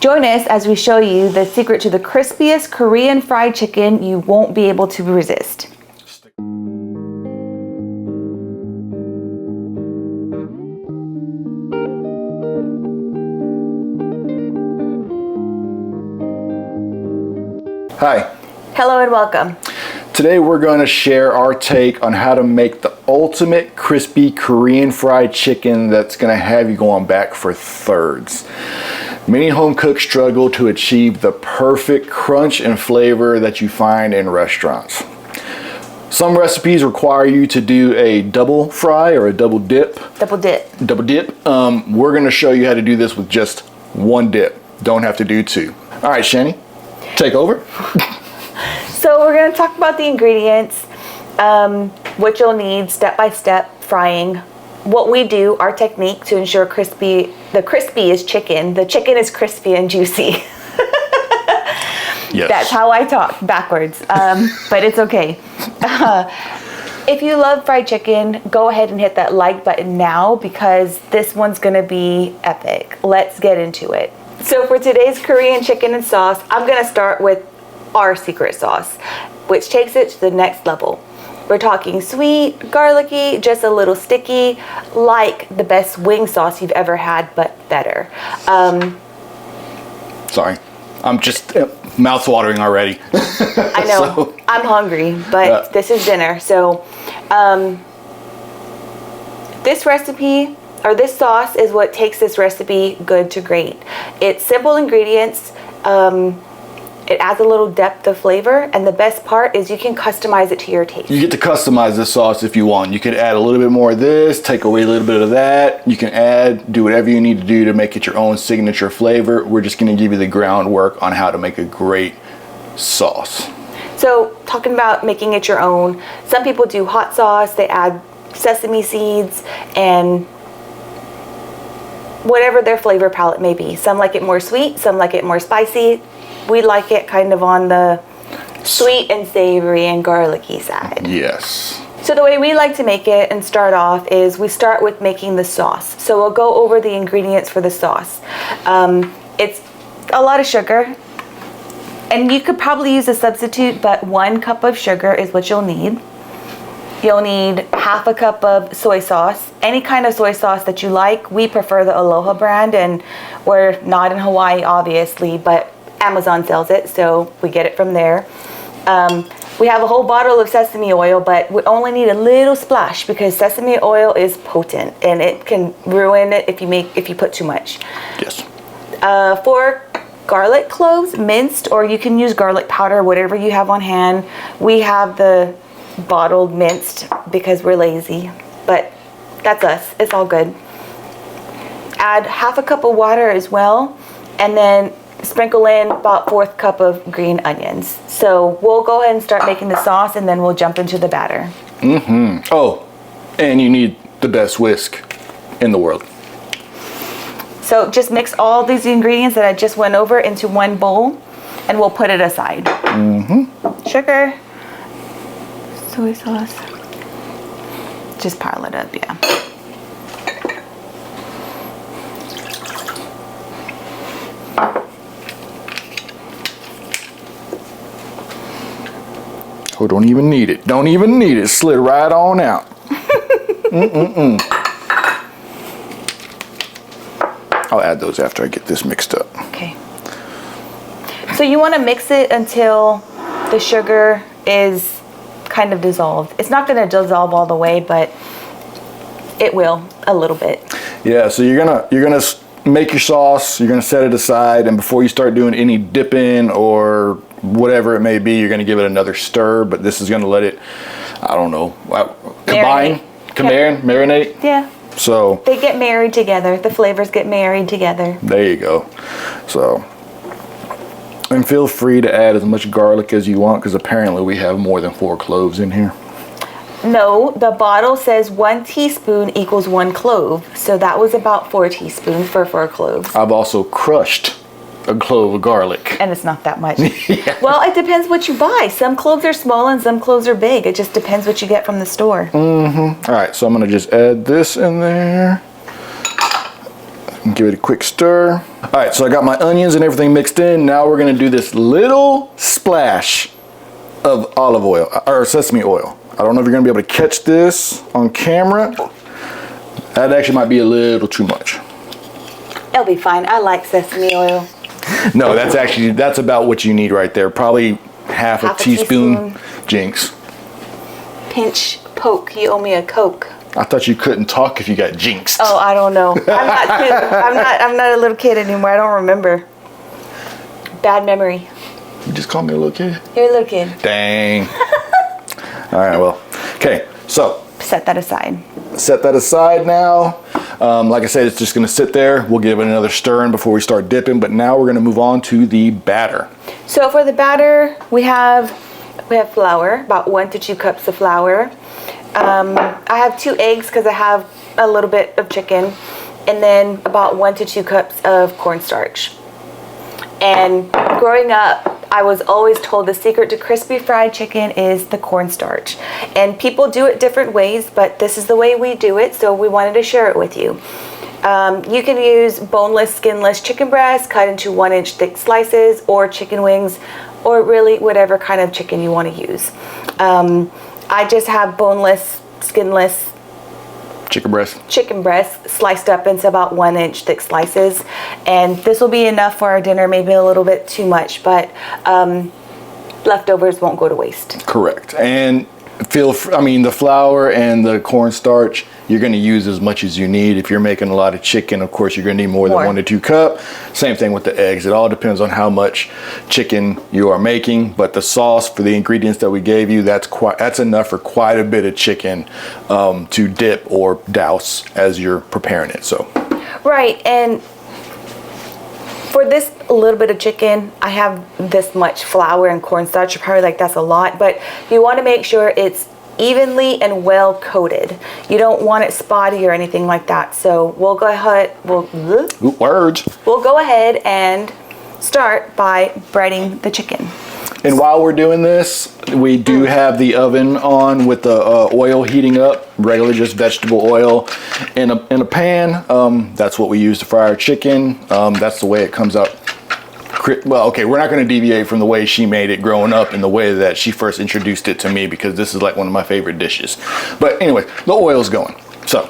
Join us as we show you the secret to the crispiest Korean fried chicken you won't be able to resist. Hi. Hello and welcome. Today we're going to share our take on how to make the ultimate crispy Korean fried chicken that's going to have you going back for thirds. Many home cooks struggle to achieve the perfect crunch and flavor that you find in restaurants. Some recipes require you to do a double fry or a double dip. Double dip. Double dip. We're going to show you how to do this with just one dip. Don't have to do two. All right, Shani, take over. So we're going to talk about the ingredients, what you'll need step-by-step frying, what we do, our technique to ensure the crispiest chicken. The chicken is crispy and juicy. Yes. That's how I talk, backwards, but it's okay. If you love fried chicken, go ahead and hit that like button now because this one's going to be epic. Let's get into it. So for today's Korean chicken and sauce, I'm going to start with our secret sauce, which takes it to the next level. We're talking sweet, garlicky, just a little sticky, like the best wing sauce you've ever had, but better. Sorry, I'm just mouth-watering already. I know, so, I'm hungry, but this is dinner. So this recipe, or this sauce, is what takes this recipe good to great. It's simple ingredients. It adds a little depth of flavor, and the best part is you can customize it to your taste. You get to customize this sauce if you want. You could add a little bit more of this, take away a little bit of that. You can do whatever you need to do to make it your own signature flavor. We're just going to give you the groundwork on how to make a great sauce. So, talking about making it your own, some people do hot sauce. They add sesame seeds and whatever their flavor palette may be. Some like it more sweet, some like it more spicy. We like it kind of on the sweet and savory and garlicky side. Yes. So the way we like to make it and start off is we start with making the sauce. So we'll go over the ingredients for the sauce. It's a lot of sugar. And you could probably use a substitute, but 1 cup of sugar is what you'll need. You'll need half a cup of soy sauce, any kind of soy sauce that you like. We prefer the Aloha brand, and we're not in Hawaii, obviously, but Amazon sells it, so we get it from there. We have a whole bottle of sesame oil, but we only need a little splash because sesame oil is potent and it can ruin it if you put too much. Yes. 4 garlic cloves, minced, or you can use garlic powder, whatever you have on hand. We have the bottled minced because we're lazy, but that's us. It's all good. Add half a cup of water as well, and then sprinkle in about 1/4 cup of green onions. So we'll go ahead and start making the sauce, and then we'll jump into the batter. Oh, and you need the best whisk in the world. So just mix all these ingredients that I just went over into one bowl, and we'll put it aside. Sugar, soy sauce. Just pile it up, yeah. Oh, don't even need it. Don't even need it. Slid right on out. I'll add those after I get this mixed up. Okay. So you want to mix it until the sugar is kind of dissolved. It's not going to dissolve all the way, but it will a little bit. Yeah, so you're gonna make your sauce, you're gonna set it aside, and before you start doing any dipping or whatever it may be, you're gonna give it another stir, but this is gonna let it, I don't know, marinate. Yeah. So they get married together. The flavors get married together. There you go. So, and feel free to add as much garlic as you want because apparently we have more than 4 cloves in here. No, the bottle says 1 teaspoon equals 1 clove. So that was about 4 teaspoons for 4 cloves. I've also crushed a clove of garlic. And it's not that much. Yeah. Well, it depends what you buy. Some cloves are small and some cloves are big. It just depends what you get from the store. All right, so I'm going to just add this in there. Give it a quick stir. All right, so I got my onions and everything mixed in. Now we're gonna do this little splash of olive oil, or sesame oil. I don't know if you're gonna be able to catch this on camera. That actually might be a little too much. It'll be fine. I like sesame oil. No, that's about what you need right there. Probably half a teaspoon. Jinx. Pinch, poke. You owe me a Coke. I thought you couldn't talk if you got jinxed. Oh, I don't know. I'm not a little kid anymore. I don't remember. Bad memory. You just called me a little kid? You're a little kid. Dang. All right, well, okay, so. Set that aside. Set that aside now. Like I said, it's just gonna sit there. We'll give it another stirring before we start dipping, but now we're gonna move on to the batter. So for the batter, we have flour, about 1 to 2 cups of flour. I have 2 eggs because I have a little bit of chicken, and then about 1 to 2 cups of cornstarch. And growing up, I was always told the secret to crispy fried chicken is the cornstarch. And people do it different ways, but this is the way we do it, so we wanted to share it with you. You can use boneless, skinless chicken breast cut into 1-inch thick slices, or chicken wings, or really whatever kind of chicken you want to use. I just have boneless, skinless chicken breast sliced up into about 1-inch thick slices, and this will be enough for our dinner. Maybe a little bit too much, but leftovers won't go to waste. Correct. And the flour and the cornstarch, you're going to use as much as you need. If you're making a lot of chicken, of course, you're going to need more than 1 to 2 cups. Same thing with the eggs. It all depends on how much chicken you are making. But the sauce for the ingredients that we gave you, that's enough for quite a bit of chicken to dip or douse as you're preparing it. So. Right, and for this little bit of chicken, I have this much flour and cornstarch. You're probably like, that's a lot, but you want to make sure it's evenly and well coated. You don't want it spotty or anything like that. So we'll go ahead, we'll go ahead and start by breading the chicken. And while we're doing this, we do have the oven on with the oil heating up, regular just vegetable oil in a pan. That's what we use to fry our chicken. That's the way it comes out. Well, okay, we're not going to deviate from the way she made it growing up and the way that she first introduced it to me, because this is like one of my favorite dishes. But anyway, the oil's going. So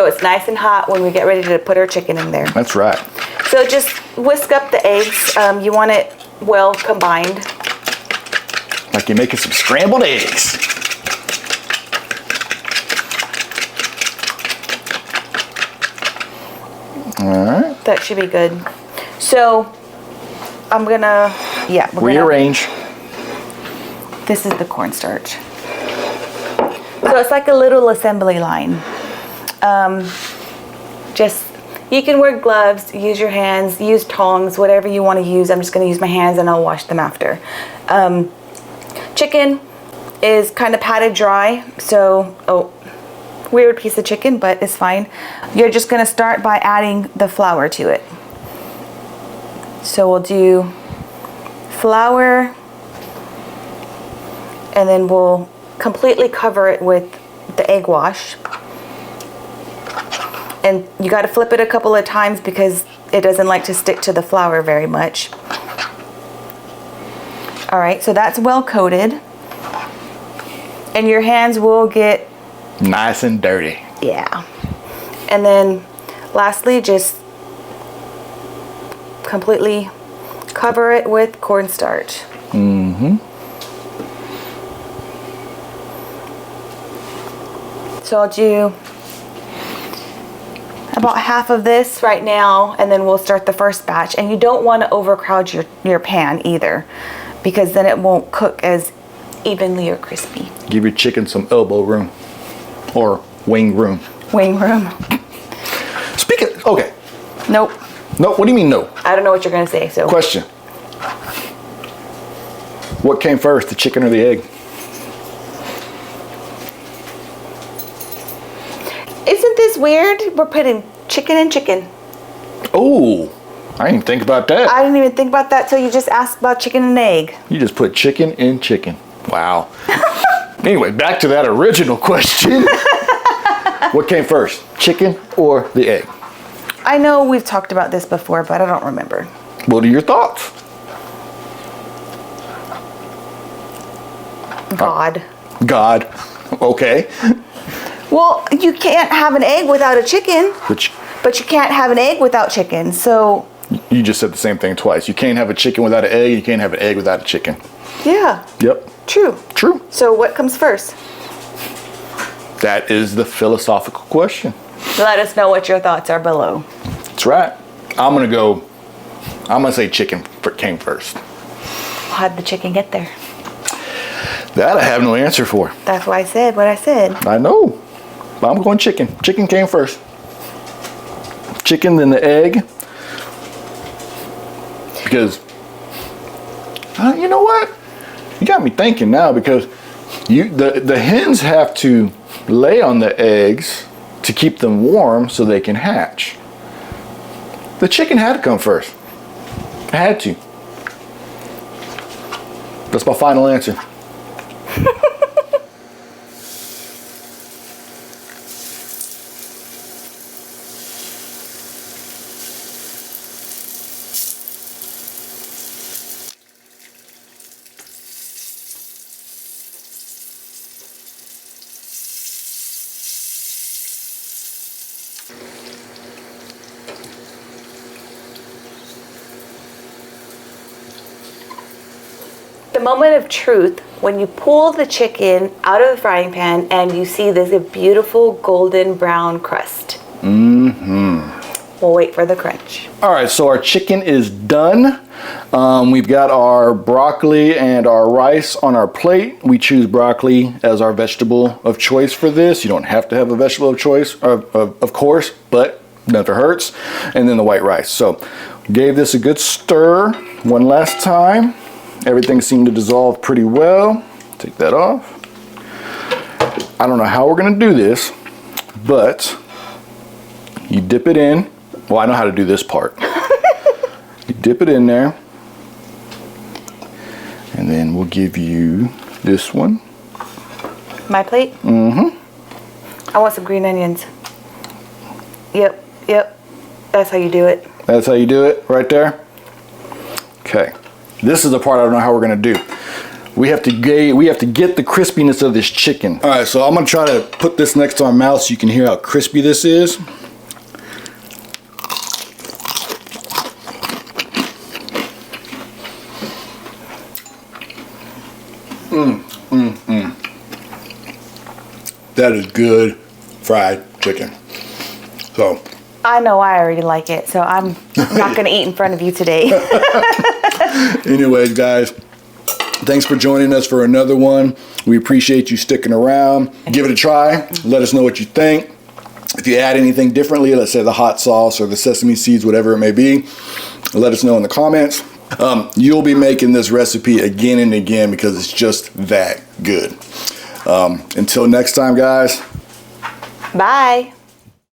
it's nice and hot when we get ready to put our chicken in there. That's right. So just whisk up the eggs. You want it well combined. Like you're making some scrambled eggs. All right. That should be good. So I'm gonna, rearrange. This is the cornstarch. So it's like a little assembly line. You can wear gloves, use your hands, use tongs, whatever you want to use. I'm just going to use my hands and I'll wash them after. Chicken is kind of patted dry, so, weird piece of chicken, but it's fine. You're just going to start by adding the flour to it. So we'll do flour, and then we'll completely cover it with the egg wash. And you got to flip it a couple of times because it doesn't like to stick to the flour very much. All right, so that's well coated. And your hands will get nice and dirty. Yeah. And then lastly, just completely cover it with cornstarch. Mm-hmm. So I'll do about half of this right now, and then we'll start the first batch. And you don't want to overcrowd your pan either, because then it won't cook as evenly or crispy. Give your chicken some elbow room or wing room. Wing room. Okay. Nope. Nope, what do you mean no? I don't know what you're going to say, so. Question. What came first, the chicken or the egg? Isn't this weird? We're putting chicken in chicken. Oh, I didn't even think about that. I didn't even think about that till you just asked about chicken and egg. You just put chicken in chicken. Wow. Anyway, back to that original question. What came first, chicken or the egg? I know we've talked about this before, but I don't remember. What are your thoughts? God. God. Okay. Well, you can't have an egg without a chicken, Which but you can't have an egg without chicken. So, you just said the same thing twice. You can't have a chicken without an egg. You can't have an egg without a chicken. yeah. Yep. True. True. So what comes first? That is the philosophical question. Let us know what your thoughts are below. That's right. I'm gonna say chicken came first. How'd the chicken get there? That I have no answer for. That's why I said what I said. I know. But I'm going chicken. Chicken came first. Chicken, then the egg. Because, you know what? You got me thinking now, because the hens have to lay on the eggs to keep them warm so they can hatch. The chicken had to come first. It had to. That's my final answer. The moment of truth, when you pull the chicken out of the frying pan and you see this beautiful golden brown crust. We'll wait for the crunch. All right, so our chicken is done. We've got our broccoli and our rice on our plate. We choose broccoli as our vegetable of choice for this. You don't have to have a vegetable of choice, of course, but never hurts. And then the white rice. So gave this a good stir one last time. Everything seemed to dissolve pretty well. Take that off. I don't know how we're gonna do this, but you dip it in. Well, I know how to do this part. You dip it in there, and then we'll give you this one. My plate? I want some green onions. Yep. That's how you do it. That's how you do it, right there. Okay. This is the part I don't know how we're gonna do. We have to get the crispiness of this chicken. All right, so I'm gonna try to put this next to our mouth so you can hear how crispy this is. That is good fried chicken. So I know I already like it, so I'm not going to eat in front of you today. anyways, guys, thanks for joining us for another one. We appreciate you sticking around. Give it a try. Let us know what you think. If you add anything differently, let's say the hot sauce or the sesame seeds, whatever it may be, let us know in the comments. You'll be making this recipe again and again because it's just that good. Until next time, guys. Bye.